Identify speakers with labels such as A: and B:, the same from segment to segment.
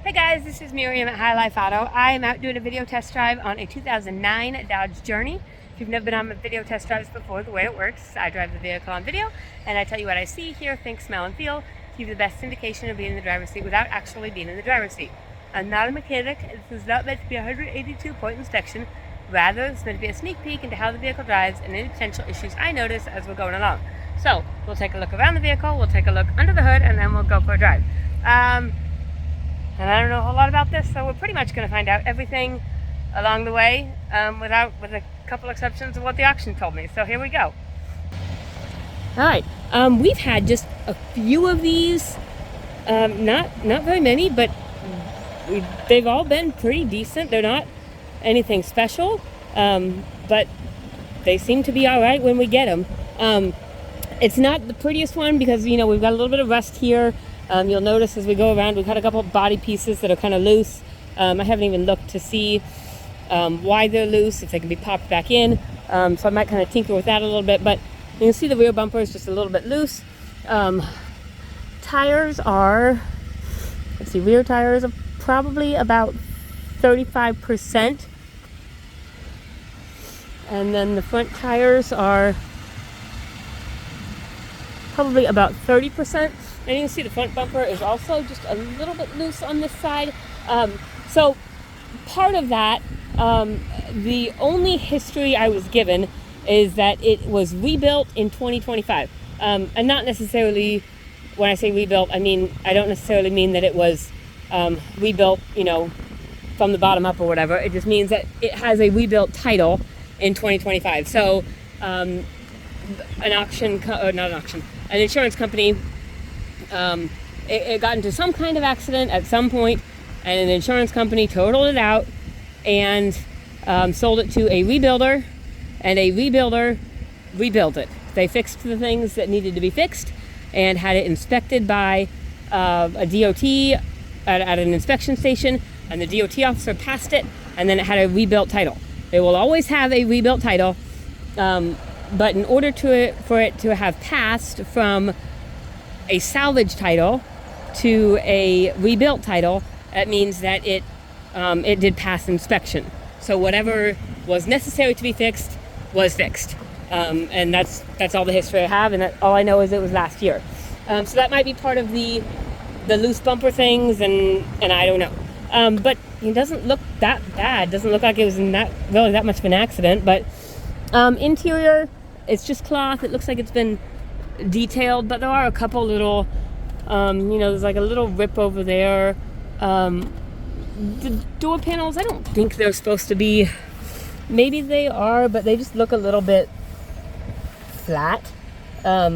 A: Hey guys, this is Miriam at High Life Auto. I am out doing a video test drive on a 2009 Dodge Journey. If you've never been on video test drives before, the way it works, I drive the vehicle on video and I tell you what I see, hear, think, smell, and feel to give you the best indication of being in the driver's seat without actually being in the driver's seat. I'm not a mechanic. This is not meant to be a 182-point inspection. Rather, it's meant to be a sneak peek into how the vehicle drives and any potential issues I notice as we're going along. So, we'll take a look around the vehicle, we'll take a look under the hood, and then we'll go for a drive. And I don't know a whole lot about this, so we're pretty much going to find out everything along the way, with a couple exceptions of what the auction told me. So here we go. All right, we've had just a few of these, not very many, but they've all been pretty decent. They're not anything special, but they seem to be all right when we get them. It's not the prettiest one because, we've got a little bit of rust here. You'll notice as we go around, we've got a couple of body pieces that are kind of loose. I haven't even looked to see why they're loose, if they can be popped back in. So I might kind of tinker with that a little bit, but you can see the rear bumper is just a little bit loose. Tires are, rear tires are probably about 35%. And then the front tires are probably about 30%. And you can see the front bumper is also just a little bit loose on this side. So part of that, the only history I was given is that it was rebuilt in 2025. And not necessarily, when I say rebuilt, I don't necessarily mean that it was rebuilt, from the bottom up or whatever. It just means that it has a rebuilt title in 2025. So an insurance company, it got into some kind of accident at some point, and an insurance company totaled it out and sold it to a rebuilder, and a rebuilder rebuilt it. They fixed the things that needed to be fixed and had it inspected by a DOT at an inspection station, and the DOT officer passed it, and then it had a rebuilt title. They will always have a rebuilt title, but in order for it to have passed from a salvage title to a rebuilt title, that means that it did pass inspection. So whatever was necessary to be fixed was fixed, and that's all the history I have, and all I know is it was last year. So that might be part of the loose bumper things, and I don't know. But it doesn't look that bad. Doesn't look like it was really that much of an accident. But interior, it's just cloth. It looks like it's been detailed, but there are a couple little, there's like a little rip over there. The door panels, I don't think they're supposed to be, maybe they are, but they just look a little bit flat. I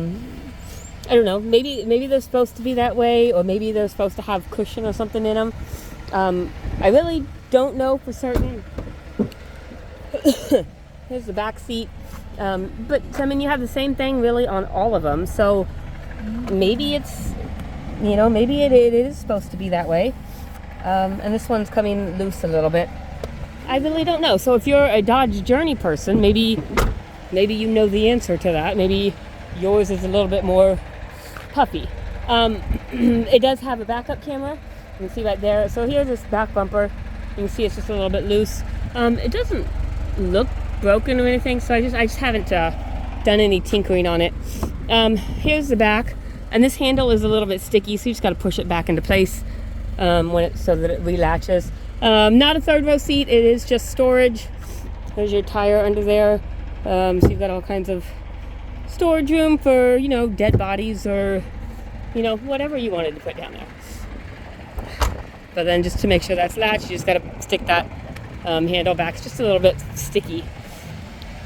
A: don't know, maybe they're supposed to be that way, or maybe they're supposed to have cushion or something in them. I really don't know for certain. Here's the back seat. But you have the same thing really on all of them, so maybe it's, maybe it is supposed to be that way. And this one's coming loose a little bit. I really don't know. So if you're a Dodge Journey person, maybe you know the answer to that. Maybe yours is a little bit more puffy. It does have a backup camera. You can see right there. So here's this back bumper. You can see it's just a little bit loose. It doesn't look broken or anything, so I just haven't done any tinkering on it. Here's the back, and this handle is a little bit sticky, so you just got to push it back into place so that it relatches. Not a third row seat, it is just storage. There's your tire under there, so you've got all kinds of storage room for dead bodies or whatever you wanted to put down there. But then just to make sure that's latched, you just got to stick that handle back. It's just a little bit sticky.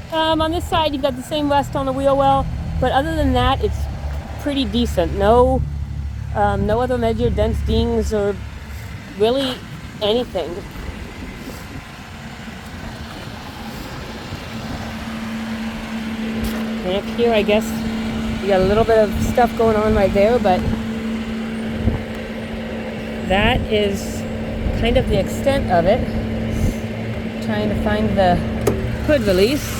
A: On this side, you've got the same rust on the wheel well, but other than that, it's pretty decent. No other major dents, dings, or really anything. And up here, I guess, you got a little bit of stuff going on right there, but that is kind of the extent of it. I'm trying to find the hood release.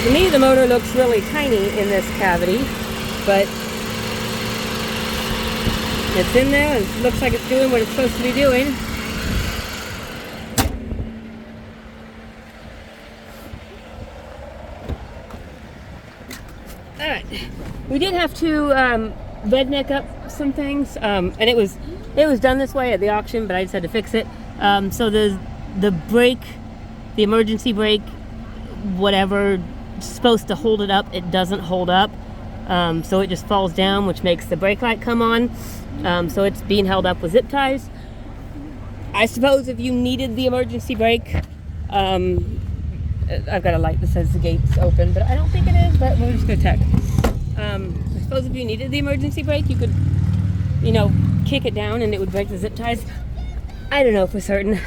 A: To me, the motor looks really tiny in this cavity. but it's in there and it looks like it's doing what it's supposed to be doing. Alright, we did have to redneck up some things, and it was done this way at the auction, but I just had to fix it. So the brake, the emergency brake, whatever, supposed to hold it up, it doesn't hold up. So it just falls down, which makes the brake light come on. So it's being held up with zip ties. I suppose if you needed the emergency brake, I've got a light that says the gate's open, but I don't think it is, but we're just going to check. I suppose if you needed the emergency brake, you could, kick it down and it would break the zip ties. I don't know for certain.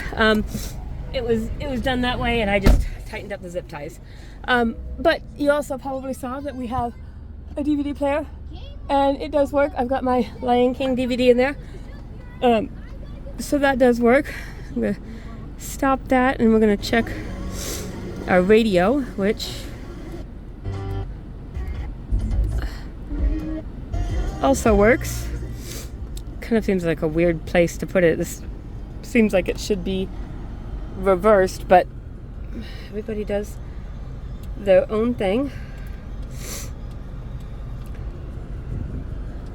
A: It was done that way, and I just tightened up the zip ties. But you also probably saw that we have a DVD player, and it does work. I've got my Lion King DVD in there. So that does work. I'm going to stop that, and we're going to check our radio, which also works. Kind of seems like a weird place to put it. This seems like it should be reversed, but everybody does their own thing.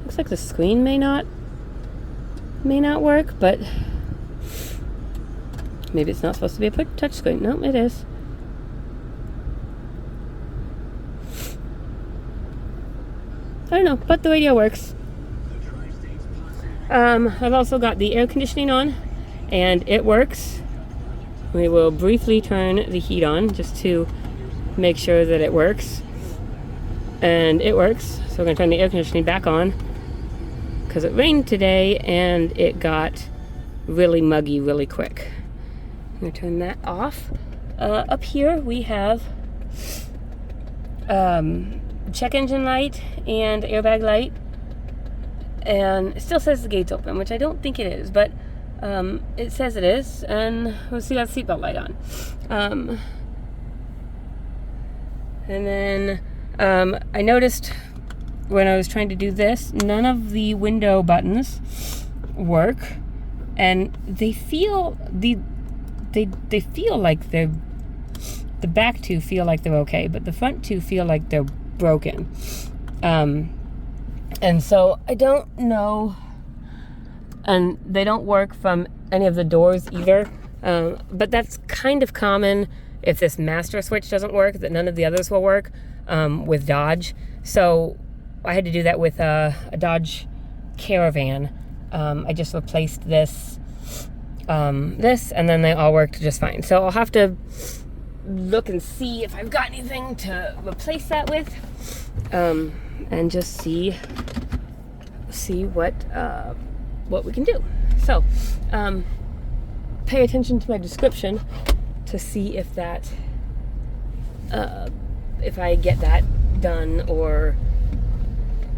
A: Looks like the screen may not work, but maybe it's not supposed to be a touch screen. No, it is. I don't know, but the radio works. I've also got the air conditioning on, and it works. We will briefly turn the heat on just to make sure that it works. And it works. So we're going to turn the air conditioning back on because it rained today and it got really muggy really quick. I'm going to turn that off. Up here we have check engine light and airbag light, and it still says the gate's open, which I don't think it is, but it says it is, and we'll see that seatbelt light on. And then I noticed when I was trying to do this, none of the window buttons work, and they feel they feel like they're, the back two feel like they're okay, but the front two feel like they're broken. And so I don't know, and they don't work from any of the doors either, but that's kind of common if this master switch doesn't work, that none of the others will work with Dodge. So I had to do that with a Dodge Caravan. I just replaced this, and then they all worked just fine. So I'll have to look and see if I've got anything to replace that with, and just see what we can do. So pay attention to my description to see if that if I get that done, or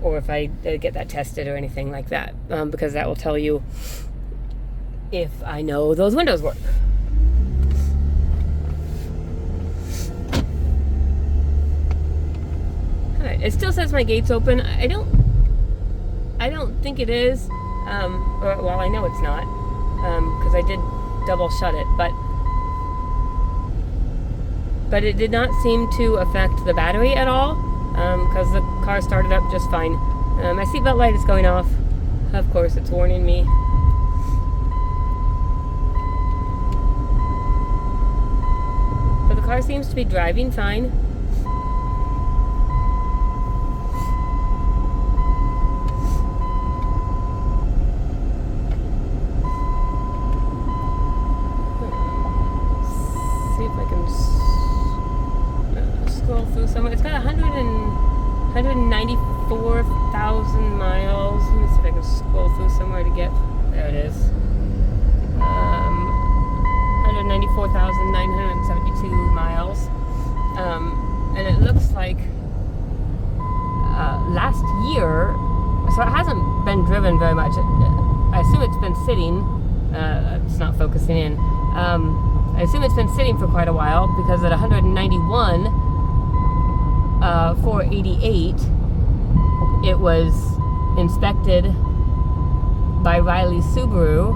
A: if I get that tested or anything like that, because that will tell you if I know those windows work. Alright, it still says my gate's open. I don't think it is, or, well, I know it's not, because I did double shut it, but it did not seem to affect the battery at all, because the car started up just fine. My seatbelt light is going off. Of course, it's warning me. But the car seems to be driving fine. Scroll through somewhere. It's got 194,000 miles. Let me see if I can scroll through somewhere to get. There it is. 194,972 miles. And it looks like last year, so it hasn't been driven very much. I assume it's been sitting. It's not focusing in. I assume it's been sitting for quite a while, because at 191, 488, it was inspected by Riley Subaru,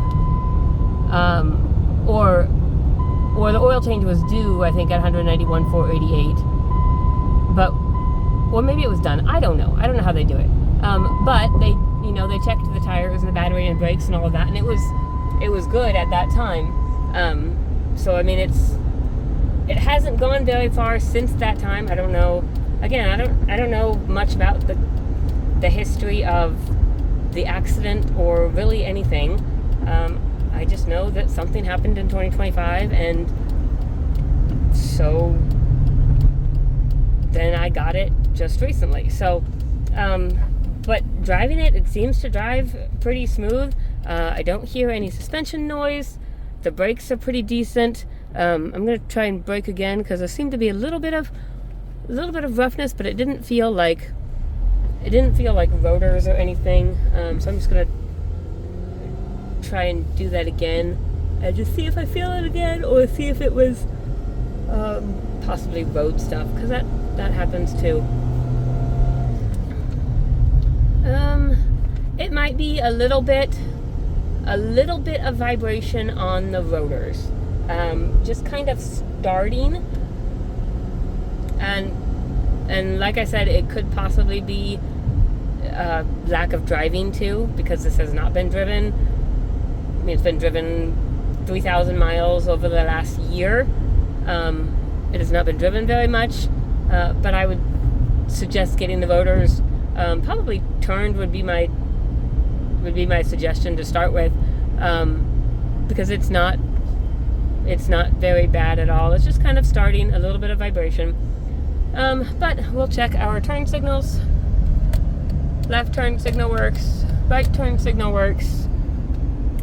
A: or the oil change was due, I think, at 191,488. But, or maybe it was done. I don't know how they do it. But they checked the tires and the battery and brakes and all of that, and it was good at that time. So I mean, it hasn't gone very far since that time. I don't know. Again, I don't know much about the history of the accident or really anything. I just know that something happened in 2025, and so then I got it just recently. So, but driving it seems to drive pretty smooth. I don't hear any suspension noise. The brakes are pretty decent. I'm gonna try and brake again because there seemed to be a little bit of roughness, but it didn't feel like rotors or anything. So I'm just gonna try and do that again and just see if I feel it again, or see if it was possibly road stuff, because that happens too. It might be a little bit of vibration on the rotors, just kind of starting, and like I said, it could possibly be lack of driving too, because this has not been driven. I mean, it's been driven 3,000 miles over the last year. It has not been driven very much, but I would suggest getting the rotors probably turned would be my suggestion to start with, because it's not very bad at all. It's just kind of starting, a little bit of vibration. But we'll check our turn signals. Left turn signal works, right turn signal works,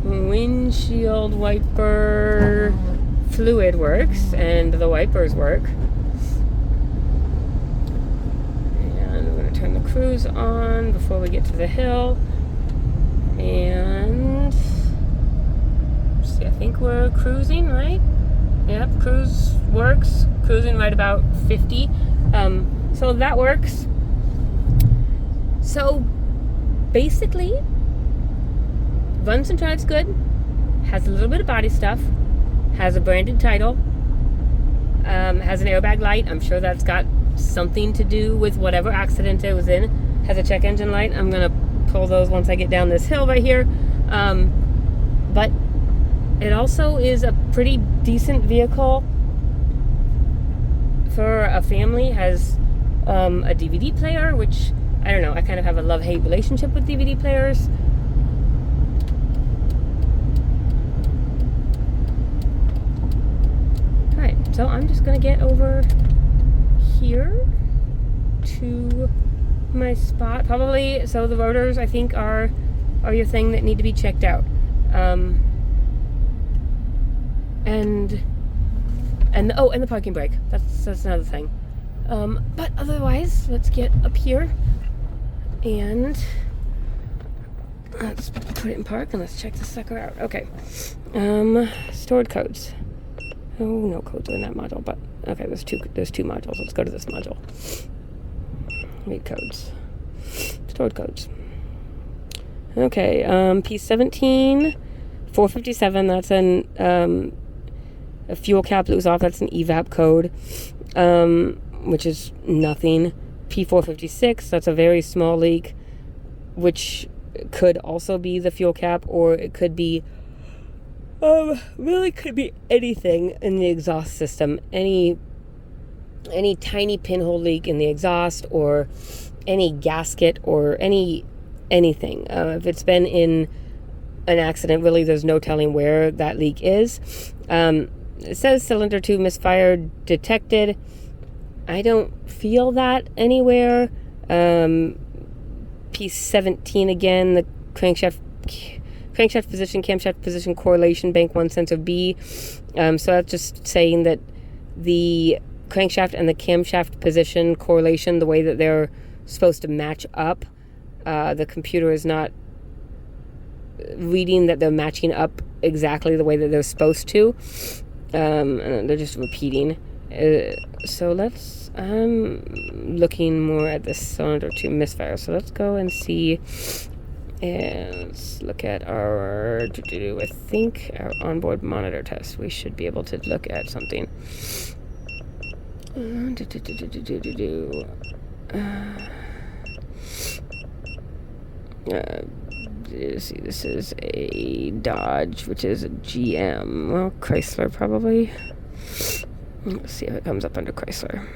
A: windshield wiper fluid works, and the wipers work. And we're going to turn the cruise on before we get to the hill. And see, I think we're cruising, right? Yep, cruise works. Cruising right about 50. So that works. So basically, runs and drives good. Has a little bit of body stuff. Has a branded title. Has an airbag light. I'm sure that's got something to do with whatever accident it was in. Has a check engine light. I'm gonna pull those once I get down this hill right here. But it also is a pretty decent vehicle for a family. Has a DVD player, which I don't know. I kind of have a love-hate relationship with DVD players. Alright, so I'm just going to get over here to my spot. Probably, so the rotors, I think, are your thing that need to be checked out. And the parking brake. That's another thing. But otherwise, let's get up here and let's put it in park and let's check this sucker out. Okay. Stored codes. Oh, no codes in that module, but okay, there's two modules. Let's go to this module. Read codes. Stored codes. Okay, P17, 457, that's a fuel cap that was off, that's an evap code, which is nothing. P456, that's a very small leak, which could also be the fuel cap, or it could be, really could be anything in the exhaust system. Any tiny pinhole leak in the exhaust, or any gasket, or anything. If it's been in an accident, really there's no telling where that leak is. It says cylinder 2 misfire detected. I don't feel that anywhere. P17 again, the crankshaft position, camshaft position correlation, bank 1 sensor B. So that's just saying that the crankshaft and the camshaft position correlation, the way that they're supposed to match up, the computer is not reading that they're matching up exactly the way that they're supposed to. And they're just repeating. So let's I'm looking more at the cylinder 2 misfire. So let's go and see. And let's look at our, I think, our onboard monitor test. We should be able to look at something. See, this is a Dodge, which is a GM. Well, Chrysler probably. Let's see if it comes up under Chrysler.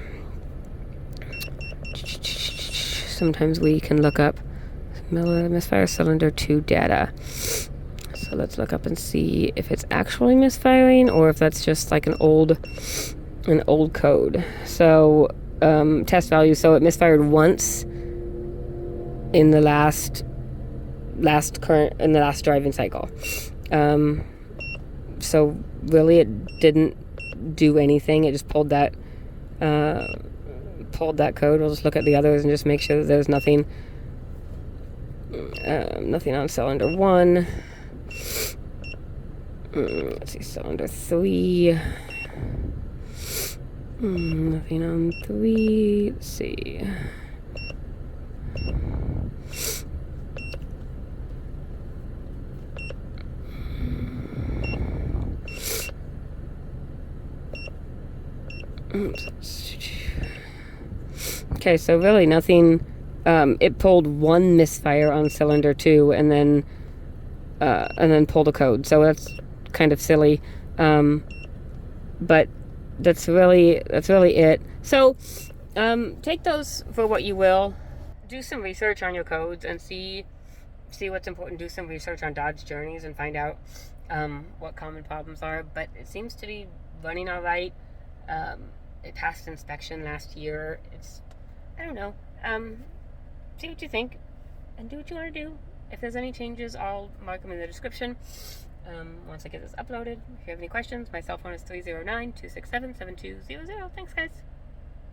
A: Sometimes we can look up misfire cylinder 2 data. So let's look up and see if it's actually misfiring or if that's just like an old code. So test value. So it misfired once in the last driving cycle. So really, it didn't do anything. It just pulled that code. We'll just look at the others and just make sure that there's nothing on cylinder 1. Let's see, cylinder 3. Nothing on 3. Let's see. Okay, so really nothing. It pulled one misfire on cylinder 2 and then pulled a code. So that's kind of silly. But that's really it. So take those for what you will. Do some research on your codes and see what's important. Do some research on Dodge journeys and find out what common problems are. But it seems to be running all right. It passed inspection last year. I don't know. See what you think and do what you want to do. If there's any changes, I'll mark them in the description once I get this uploaded. If you have any questions, my cell phone is 309-267-7200. Thanks, guys.